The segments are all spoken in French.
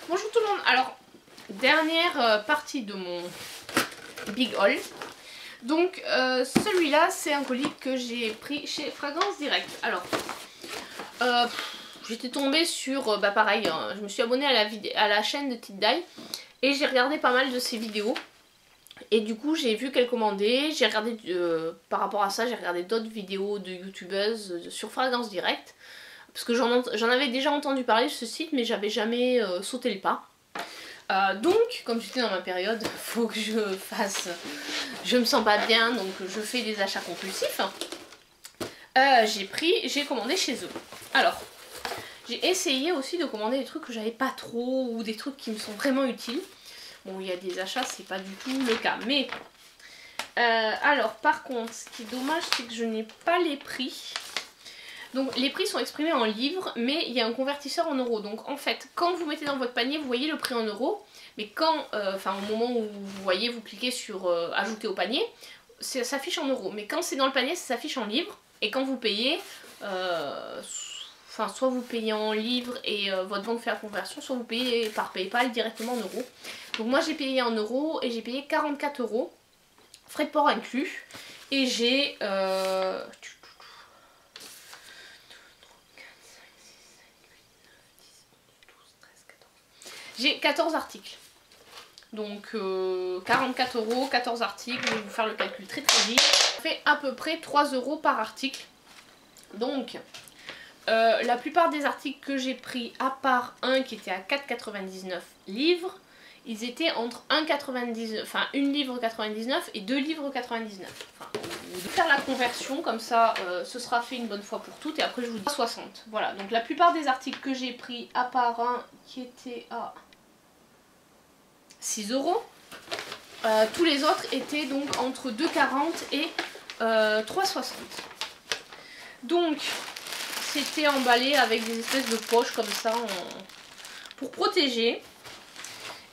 Bonjour tout le monde. Alors, dernière partie de mon big haul. Donc, celui-là, c'est un colis que j'ai pris chez Fragrance Direct. Alors, j'étais tombée sur, pareil, hein, je me suis abonnée à la chaîne de Tite Dye et j'ai regardé pas mal de ses vidéos. Et du coup, j'ai vu qu'elle commandait. J'ai regardé, par rapport à ça, j'ai regardé d'autres vidéos de youtubeuses sur Fragrance Direct. Parce que j'en avais déjà entendu parler de ce site, mais j'avais jamais sauté le pas. Donc, comme j'étais dans ma période, faut que je fasse... Je me sens pas bien, donc je fais des achats compulsifs. J'ai commandé chez eux. Alors, j'ai essayé aussi de commander des trucs que j'avais pas trop, ou des trucs qui me sont vraiment utiles. Bon, il y a des achats, c'est pas du tout le cas. Mais, alors, par contre, ce qui est dommage, c'est que je n'ai pas les prix. Donc les prix sont exprimés en livres, mais il y a un convertisseur en euros. Donc en fait, quand vous mettez dans votre panier, vous voyez le prix en euros. Mais quand, au moment où vous voyez, vous cliquez sur ajouter au panier, ça s'affiche en euros. Mais quand c'est dans le panier, ça s'affiche en livres. Et quand vous payez, soit vous payez en livres et votre banque fait la conversion, soit vous payez par PayPal directement en euros. Donc moi j'ai payé en euros et j'ai payé 44 €, frais de port inclus. Et j'ai... J'ai 14 articles. Donc 44 €, 14 articles, je vais vous faire le calcul très très vite. Ça fait à peu près 3 € par article. Donc la plupart des articles que j'ai pris, à part un qui était à 4,99 livres, ils étaient entre 1,99, enfin 1 livre 99 et 2 livres 99. Enfin, de faire la conversion, comme ça ce sera fait une bonne fois pour toutes et après je vous dis 60. Voilà, donc la plupart des articles que j'ai pris, à part un qui était à 6 €, tous les autres étaient donc entre 2,40 et 3,60. Donc c'était emballé avec des espèces de poches comme ça pour protéger.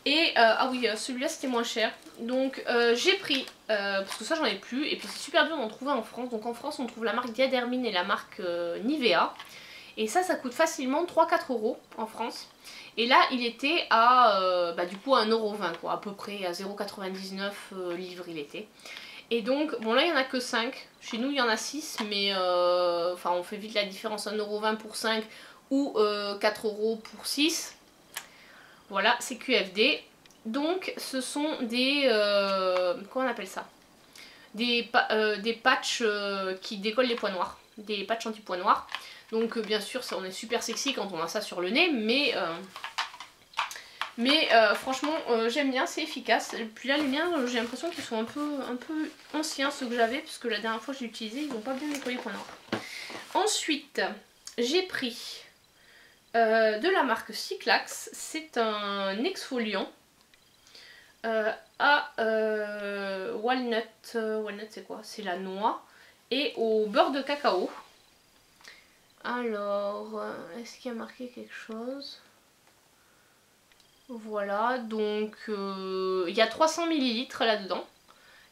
Et ah oui, celui-là c'était moins cher. Donc j'ai pris, parce que ça j'en ai plus, et puis c'est super dur d'en trouver en France. Donc en France on trouve la marque Diadermine et la marque Nivea. Et ça coûte facilement 3-4 € en France. Et là il était à du coup à 1,20 € quoi, à peu près à 0,99 livres il était. Et donc, bon là il n'y en a que 5, chez nous il y en a 6, mais on fait vite la différence, 1,20 € pour 5 ou 4 € pour 6. Voilà, c'est QFD. Donc ce sont des... comment on appelle ça? Des patchs qui décollent les points noirs. Des patchs anti-points noirs. Donc bien sûr, on est super sexy quand on a ça sur le nez, mais franchement j'aime bien, c'est efficace. Puis là les miens, j'ai l'impression qu'ils sont un peu anciens ceux que j'avais, puisque la dernière fois que j'ai utilisé, ils n'ont pas bien décollé les points noirs. Ensuite, j'ai pris de la marque Cyclax, c'est un exfoliant à walnut, walnut c'est quoi? C'est la noix, et au beurre de cacao. Alors, est-ce qu'il y a marqué quelque chose? Voilà, donc il y a 300 ml là-dedans.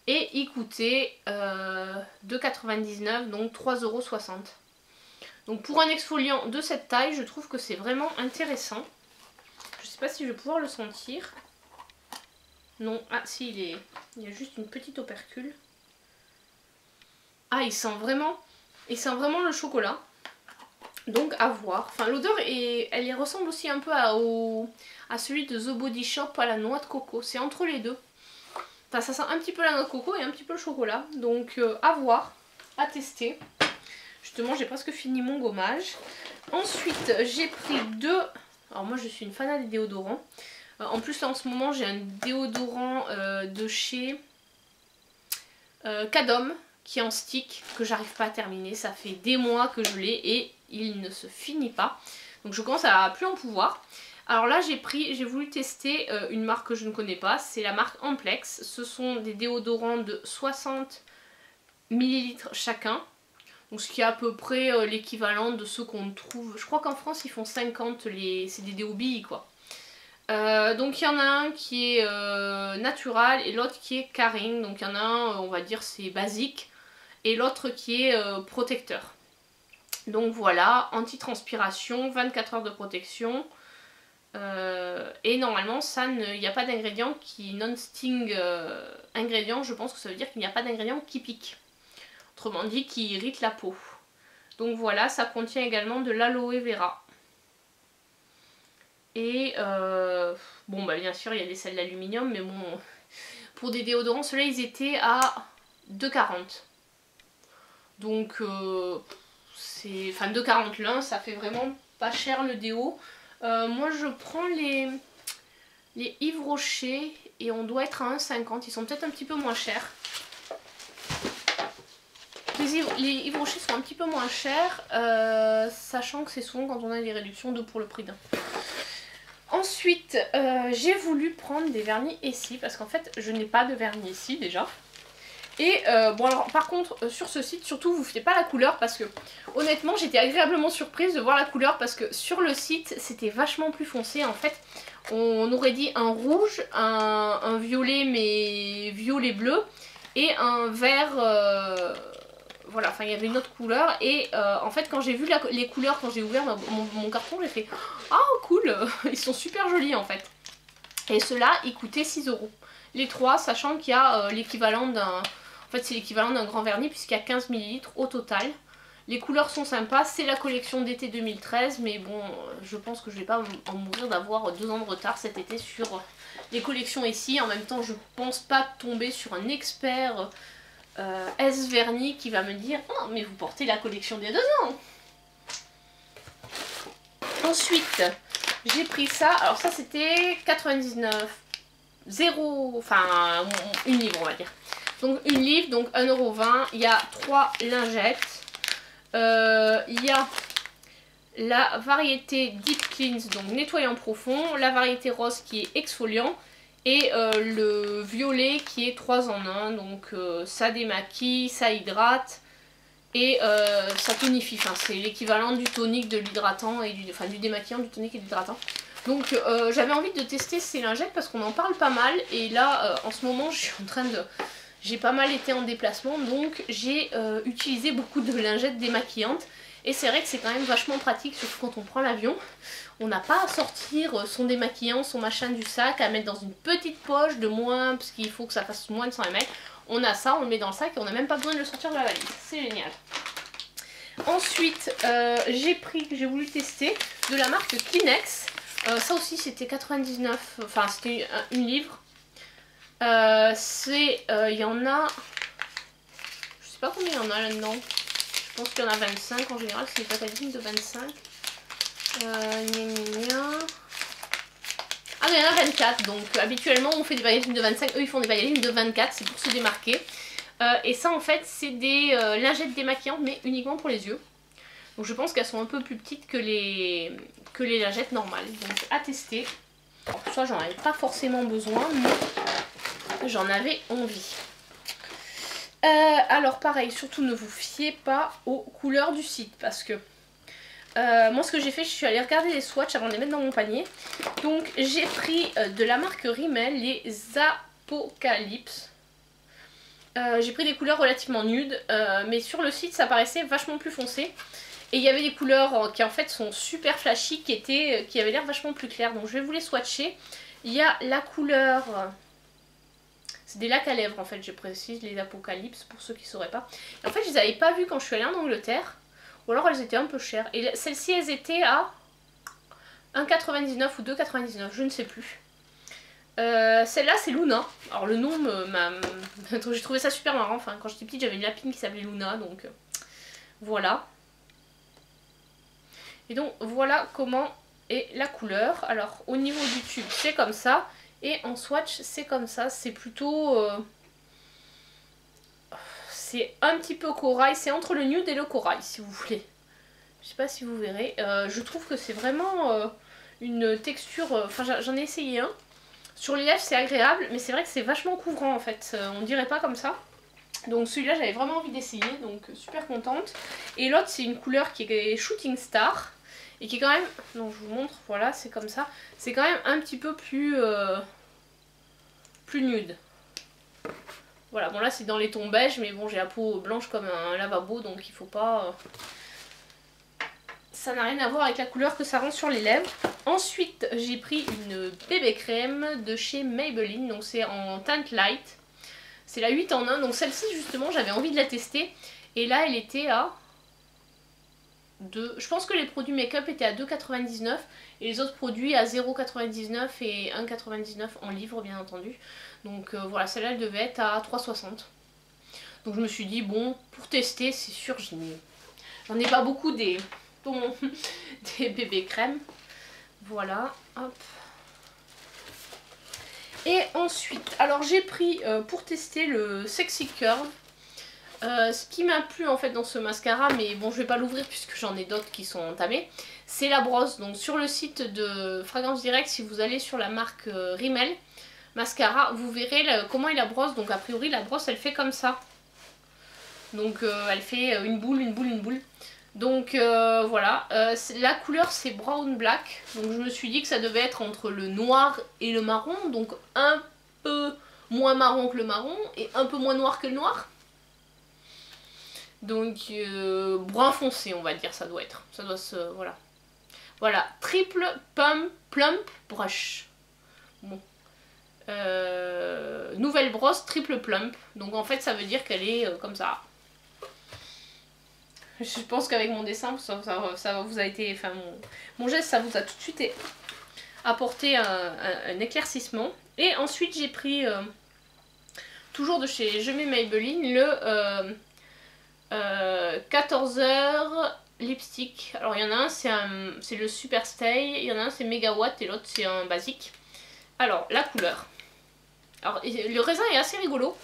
Et il coûtait 2,99 €, donc 3,60 €. Donc pour un exfoliant de cette taille, je trouve que c'est vraiment intéressant. Je sais pas si je vais pouvoir le sentir. Non, ah si, il y a juste une petite opercule. Ah, il sent vraiment le chocolat. Donc à voir. Enfin l'odeur, elle ressemble aussi un peu à celui de The Body Shop à la noix de coco. C'est entre les deux. Enfin ça sent un petit peu la noix de coco et un petit peu le chocolat. Donc à voir, à tester. Justement j'ai presque fini mon gommage. Ensuite j'ai pris deux... Alors moi je suis une fan des déodorants. En plus là en ce moment j'ai un déodorant de chez Cadom qui est en stick, que j'arrive pas à terminer. Ça fait des mois que je l'ai et il ne se finit pas. Donc je commence à plus en pouvoir. Alors là j'ai voulu tester une marque que je ne connais pas, c'est la marque Amplex. Ce sont des déodorants de 60 ml chacun. Donc ce qui est à peu près l'équivalent de ceux qu'on trouve. Je crois qu'en France ils font 50, c'est des déos billes quoi. Donc il y en a un qui est natural et l'autre qui est caring. Donc il y en a un, on va dire c'est basique, et l'autre qui est protecteur. Donc voilà, anti-transpiration, 24 heures de protection. Et normalement, il n'y a pas d'ingrédient qui non-sting ingrédient. Je pense que ça veut dire qu'il n'y a pas d'ingrédient qui pique. Autrement dit, qui irrite la peau. Donc voilà, ça contient également de l'aloe vera. Et bon, bah bien sûr, il y a des sels d'aluminium, mais bon, pour des déodorants, ceux-là, ils étaient à 2,40. Donc, enfin 2,40 l'un, ça fait vraiment pas cher le déo. Moi, je prends les Yves Rocher et on doit être à 1,50. Ils sont peut-être un petit peu moins chers. Les Yves Rocher sont un petit peu moins chers, sachant que c'est souvent quand on a des réductions 2 pour le prix d'un. Ensuite, j'ai voulu prendre des vernis Essie parce qu'en fait, je n'ai pas de vernis Essie déjà. Et bon alors par contre sur ce site surtout vous ne fiez pas la couleur parce que honnêtement j'étais agréablement surprise de voir la couleur parce que sur le site c'était vachement plus foncé en fait. On aurait dit un rouge, un violet mais violet bleu et un vert, voilà, enfin il y avait une autre couleur et en fait quand j'ai vu les couleurs, quand j'ai ouvert mon carton j'ai fait « Ah cool, ils sont super jolis en fait ». Et ceux-là ils coûtaient 6 €. Les trois, sachant qu'il y a l'équivalent d'un... En fait c'est l'équivalent d'un grand vernis puisqu'il y a 15 ml au total. Les couleurs sont sympas, c'est la collection d'été 2013 mais bon je pense que je vais pas en mourir d'avoir 2 ans de retard cet été sur les collections ici. En même temps je pense pas tomber sur un expert S-vernis qui va me dire « Oh mais vous portez la collection des 2 ans !» Ensuite j'ai pris ça, alors ça c'était 99, 0, enfin une livre on va dire. Donc une livre, donc 1,20 €, il y a 3 lingettes. Il y a la variété Deep Cleanse, donc nettoyant profond, la variété rose qui est exfoliant et le violet qui est 3 en 1, donc ça démaquille, ça hydrate et ça tonifie, enfin c'est l'équivalent du tonique, de l'hydratant et du démaquillant, du tonique et de l'hydratant. Donc j'avais envie de tester ces lingettes parce qu'on en parle pas mal et là en ce moment je suis en train de... J'ai pas mal été en déplacement donc j'ai utilisé beaucoup de lingettes démaquillantes et c'est vrai que c'est quand même vachement pratique surtout quand on prend l'avion. On n'a pas à sortir son démaquillant, son machin du sac, à mettre dans une petite poche de moins parce qu'il faut que ça fasse moins de 100 ml. On a ça, on le met dans le sac et on n'a même pas besoin de le sortir de la valise. C'est génial. Ensuite j'ai voulu tester de la marque Kleenex. Ça aussi c'était 99, enfin c'était une livre. Il y en a, je sais pas combien il y en a là-dedans. Je pense qu'il y en a 25 en général, c'est des packaging de 25. Ah mais il y en a 24, donc habituellement on fait des packaging de 25, eux ils font des packaging de 24, c'est pour se démarquer. Et ça en fait c'est des lingettes démaquillantes mais uniquement pour les yeux. Donc je pense qu'elles sont un peu plus petites que les lingettes normales. Donc à tester. Alors, ça j'en avais pas forcément besoin mais j'en avais envie. Alors pareil, surtout ne vous fiez pas aux couleurs du site parce que moi ce que j'ai fait, je suis allée regarder les swatchs avant de les mettre dans mon panier. Donc j'ai pris de la marque Rimmel les Apocalypse. J'ai pris des couleurs relativement nudes mais sur le site ça paraissait vachement plus foncé. Et il y avait des couleurs qui en fait sont super flashy qui avaient l'air vachement plus claires. Donc je vais vous les swatcher. Il y a la couleur... C'est des lacs à lèvres en fait, je précise, les Apocalypse pour ceux qui ne sauraient pas. Et en fait je les avais pas vues quand je suis allée en Angleterre. Ou alors elles étaient un peu chères. Et celles-ci elles étaient à 1,99 ou 2,99, je ne sais plus. Celle-là c'est Luna. Alors le nom j'ai trouvé ça super marrant. Enfin quand j'étais petite j'avais une lapine qui s'appelait Luna donc voilà. Et donc voilà comment est la couleur. Alors au niveau du tube c'est comme ça. Et en swatch c'est comme ça. C'est plutôt... c'est un petit peu corail. C'est entre le nude et le corail si vous voulez. Je sais pas si vous verrez. Je trouve que c'est vraiment une texture... Enfin j'en ai essayé un. Sur les lèvres c'est agréable. Mais c'est vrai que c'est vachement couvrant en fait. On dirait pas comme ça. Donc celui-là j'avais vraiment envie d'essayer. Donc super contente. Et l'autre c'est une couleur qui est Shooting Star. Et qui est quand même, donc je vous montre, voilà c'est comme ça, c'est quand même un petit peu plus nude. Voilà, bon là c'est dans les tons beige mais bon j'ai la peau blanche comme un lavabo donc il faut pas... ça n'a rien à voir avec la couleur que ça rend sur les lèvres. Ensuite, j'ai pris une bébé crème de chez Maybelline, donc c'est en teinte light. C'est la 8 en 1, donc celle-ci justement j'avais envie de la tester. Et là elle était à 2. Je pense que les produits make-up étaient à 2,99 et les autres produits à 0,99 et 1,99 en livre bien entendu. Donc voilà, celle-là elle devait être à 3,60. Donc je me suis dit bon, pour tester c'est sûr, j'en ai pas beaucoup des bébés crèmes. Voilà, hop. Et ensuite, alors j'ai pris pour tester le Sexy Curve. Ce qui m'a plu en fait dans ce mascara, mais bon je vais pas l'ouvrir puisque j'en ai d'autres qui sont entamés, c'est la brosse. Donc sur le site de Fragrance Direct, si vous allez sur la marque Rimmel Mascara, vous verrez comment est la brosse. Donc a priori la brosse elle fait comme ça. Donc elle fait une boule, une boule, une boule. Donc voilà, la couleur c'est brown black. Donc je me suis dit que ça devait être entre le noir et le marron. Donc un peu moins marron que le marron et un peu moins noir que le noir. Donc brun foncé on va dire, ça doit être. Ça doit se... voilà. Voilà, triple plump brush. Bon. Nouvelle brosse triple plump. Donc en fait ça veut dire qu'elle est comme ça. Je pense qu'avec mon dessin ça vous a été... Enfin mon geste ça vous a tout de suite apporté un éclaircissement. Et ensuite j'ai pris toujours de chez Je mets Maybelline le 14h lipstick. Alors il y en a un c'est le Super Stay, il y en a un c'est Megawatt et l'autre c'est un basique. Alors la couleur. Alors le raisin est assez rigolo.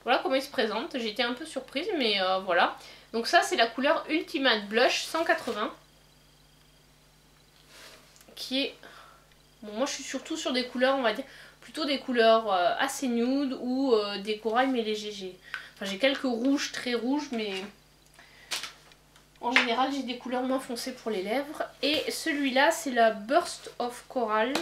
Voilà comment il se présente. J'ai été un peu surprise mais voilà. Donc ça c'est la couleur Ultimate Blush 180. Qui est... Bon moi je suis surtout sur des couleurs on va dire plutôt des couleurs assez nude ou des corails mais légers. Enfin j'ai quelques rouges, très rouges, mais en général j'ai des couleurs moins foncées pour les lèvres. Et celui-là c'est la Burst of Coral,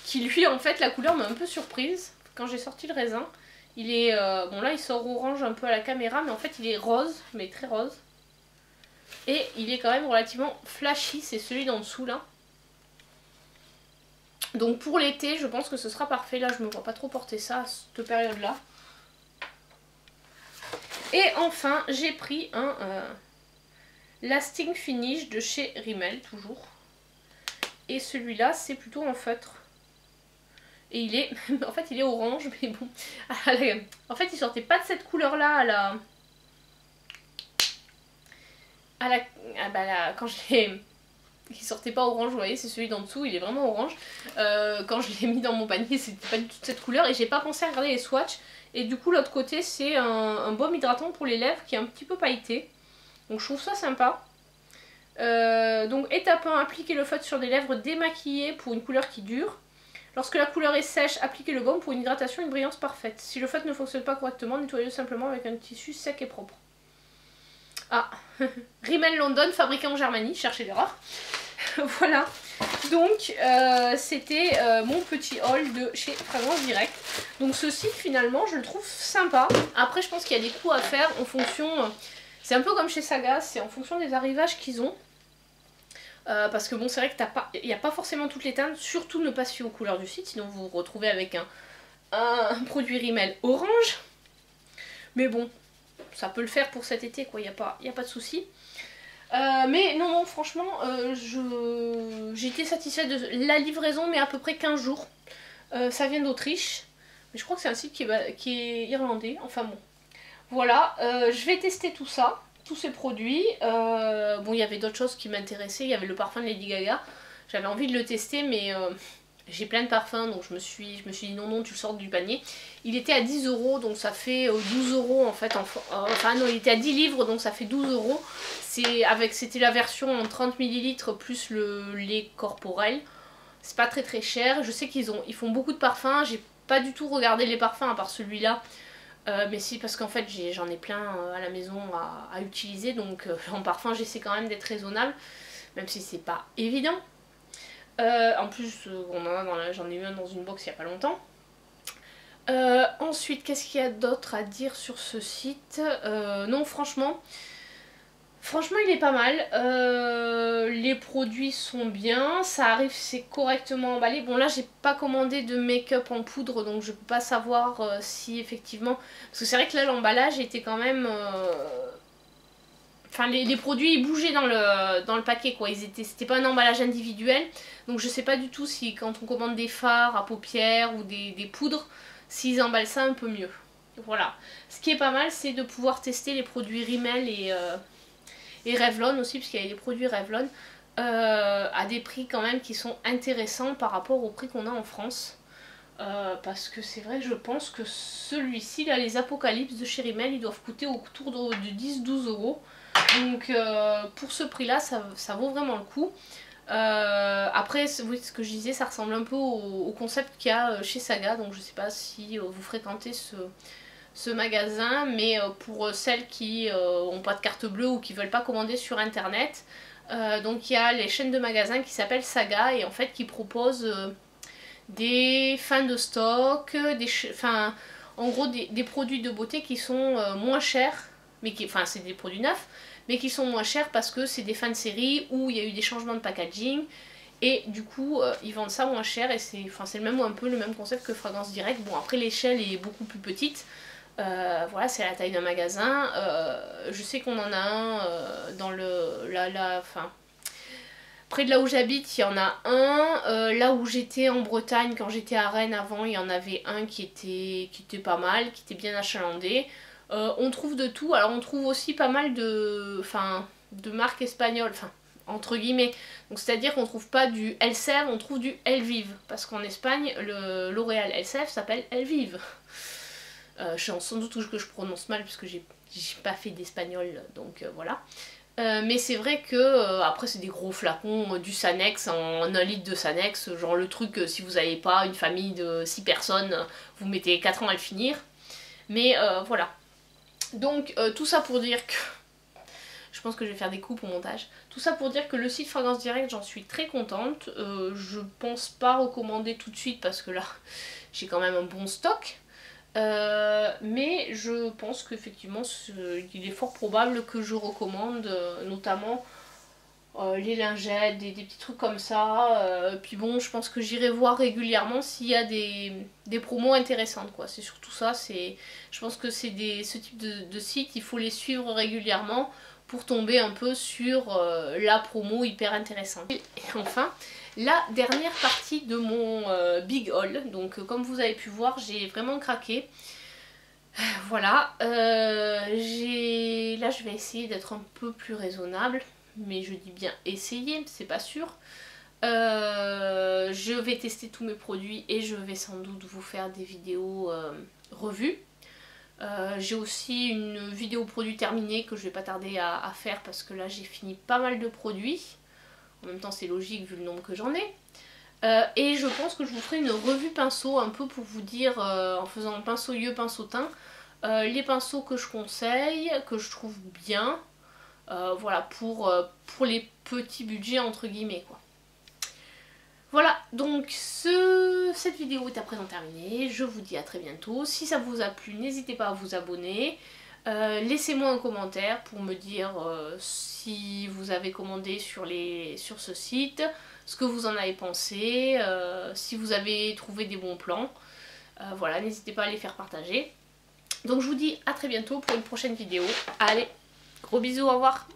qui lui en fait la couleur m'a un peu surprise quand j'ai sorti le raisin. Il est, bon là il sort orange un peu à la caméra, mais en fait il est rose, mais très rose. Et il est quand même relativement flashy, c'est celui d'en dessous là. Donc pour l'été je pense que ce sera parfait, là je me vois pas trop porter ça à cette période là. Et enfin, j'ai pris un Lasting Finish de chez Rimmel, toujours. Et celui-là, c'est plutôt en feutre. Et il est... en fait, il est orange, mais bon... en fait, il sortait pas de cette couleur-là quand je l'ai... Il sortait pas orange, vous voyez, c'est celui d'en dessous, il est vraiment orange. Quand je l'ai mis dans mon panier, c'était pas du tout cette couleur. Et j'ai pas pensé à regarder les swatchs. Et du coup l'autre côté c'est un baume hydratant pour les lèvres qui est un petit peu pailleté. Donc je trouve ça sympa. Donc étape 1, appliquer le feutre sur des lèvres démaquillées pour une couleur qui dure. Lorsque la couleur est sèche, appliquez le baume pour une hydratation et une brillance parfaite. Si le feutre ne fonctionne pas correctement, nettoyez-le simplement avec un tissu sec et propre. Ah, Rimmel London, fabriqué en Germanie, cherchez l'erreur. Voilà, donc c'était mon petit haul de chez Fragrance Direct. Donc ce site finalement je le trouve sympa. Après je pense qu'il y a des coups à faire en fonction, c'est un peu comme chez Saga, c'est en fonction des arrivages qu'ils ont. Parce que bon c'est vrai qu'il n'y a pas forcément toutes les teintes, surtout ne pas se fier aux couleurs du site, sinon vous vous retrouvez avec un produit Rimmel orange. Mais bon, ça peut le faire pour cet été quoi, il n'y a pas de souci. Mais non, franchement, j'ai été satisfaite de la livraison, mais à peu près 15 jours. Ça vient d'Autriche, mais je crois que c'est un site qui est irlandais, enfin bon. Voilà, je vais tester tout ça, tous ces produits. Bon, il y avait d'autres choses qui m'intéressaient, il y avait le parfum de Lady Gaga. J'avais envie de le tester, mais j'ai plein de parfums, donc je me suis dit non, tu le sors du panier. Il était à 10 €, donc ça fait 12 € en fait. Enfin non, il était à 10 livres, donc ça fait 12 €. C'était la version en 30 ml plus le lait corporel. C'est pas très cher. Je sais qu'ils font beaucoup de parfums. J'ai pas du tout regardé les parfums à part celui-là. Mais si, parce qu'en fait j'en ai plein à la maison à utiliser. Donc en parfum j'essaie quand même d'être raisonnable. Même si c'est pas évident. En plus j'en ai eu un dans une box il y a pas longtemps. Ensuite qu'est-ce qu'il y a d'autre à dire sur ce site? Non franchement Franchement il est pas mal, les produits sont bien, ça arrive, c'est correctement emballé. Bon là j'ai pas commandé de make-up en poudre donc je peux pas savoir si effectivement... Parce que c'est vrai que là l'emballage était quand même... Enfin les produits ils bougeaient dans le paquet quoi, c'était pas un emballage individuel. Donc je sais pas du tout si quand on commande des fards à paupières ou des poudres, s'ils emballent ça un peu mieux. Voilà. Ce qui est pas mal c'est de pouvoir tester les produits Rimmel et Revlon aussi, parce qu'il y a des produits Revlon à des prix quand même qui sont intéressants par rapport au prix qu'on a en France. Parce que c'est vrai, je pense que celui-ci, là, les Apocalypse de chez Rimmel, ils doivent coûter autour de 10-12 euros. Donc pour ce prix-là, ça vaut vraiment le coup. Après, oui, ce que je disais, ça ressemble un peu au concept qu'il y a chez Saga, donc je sais pas si vous fréquentez ce magasin, mais pour celles qui n'ont pas de carte bleue ou qui veulent pas commander sur internet, donc il y a les chaînes de magasins qui s'appellent Saga et en fait qui proposent des fins de stock, en gros des produits de beauté qui sont moins chers, mais enfin c'est des produits neufs, mais qui sont moins chers parce que c'est des fins de série où il y a eu des changements de packaging. Et du coup, ils vendent ça moins cher et c'est un peu le même concept que Fragrance Direct. Bon, après l'échelle est beaucoup plus petite. Voilà, c'est la taille d'un magasin. Je sais qu'on en a un dans près de là où j'habite, il y en a un. Là où j'étais en Bretagne, quand j'étais à Rennes avant, il y en avait un qui était pas mal, qui était bien achalandé. On trouve de tout. Alors on trouve aussi pas mal de marques espagnoles, entre guillemets. Donc c'est-à-dire qu'on trouve pas du Elseve, on trouve du Elvive. Parce qu'en Espagne, le L'Oréal Elseve s'appelle Elvive. Sans doute que je prononce mal puisque j'ai pas fait d'espagnol, donc voilà. Mais c'est vrai que après c'est des gros flacons, du Sanex en 1 litre de Sanex, genre le truc si vous n'avez pas une famille de 6 personnes, vous mettez 4 ans à le finir. Mais voilà. Donc tout ça pour dire que... Je pense que je vais faire des coupes au montage. Tout ça pour dire que le site Fragrance Direct, j'en suis très contente. Je pense pas recommander tout de suite parce que là j'ai quand même un bon stock. Mais je pense qu'effectivement il est fort probable que je recommande notamment les lingettes, des petits trucs comme ça. Puis bon, je pense que j'irai voir régulièrement s'il y a des promos intéressantes quoi. C'est surtout ça, je pense que c'est ce type de site, il faut les suivre régulièrement pour tomber un peu sur la promo hyper intéressante. Et enfin, la dernière partie de mon big haul. Donc comme vous avez pu voir, j'ai vraiment craqué. Voilà, là je vais essayer d'être un peu plus raisonnable, mais je dis bien essayer, c'est pas sûr. Je vais tester tous mes produits et je vais sans doute vous faire des vidéos revues. J'ai aussi une vidéo produit terminée que je vais pas tarder à faire parce que là j'ai fini pas mal de produits. En même temps c'est logique vu le nombre que j'en ai. Et je pense que je vous ferai une revue pinceau un peu pour vous dire, en faisant pinceau yeux, pinceau teint, les pinceaux que je conseille, que je trouve bien, voilà, pour les petits budgets entre guillemets quoi. Voilà, donc cette vidéo est à présent terminée, je vous dis à très bientôt. Si ça vous a plu, n'hésitez pas à vous abonner. Laissez-moi un commentaire pour me dire si vous avez commandé sur ce site, ce que vous en avez pensé, si vous avez trouvé des bons plans. Voilà, n'hésitez pas à les faire partager. Donc je vous dis à très bientôt pour une prochaine vidéo. Allez, gros bisous, au revoir.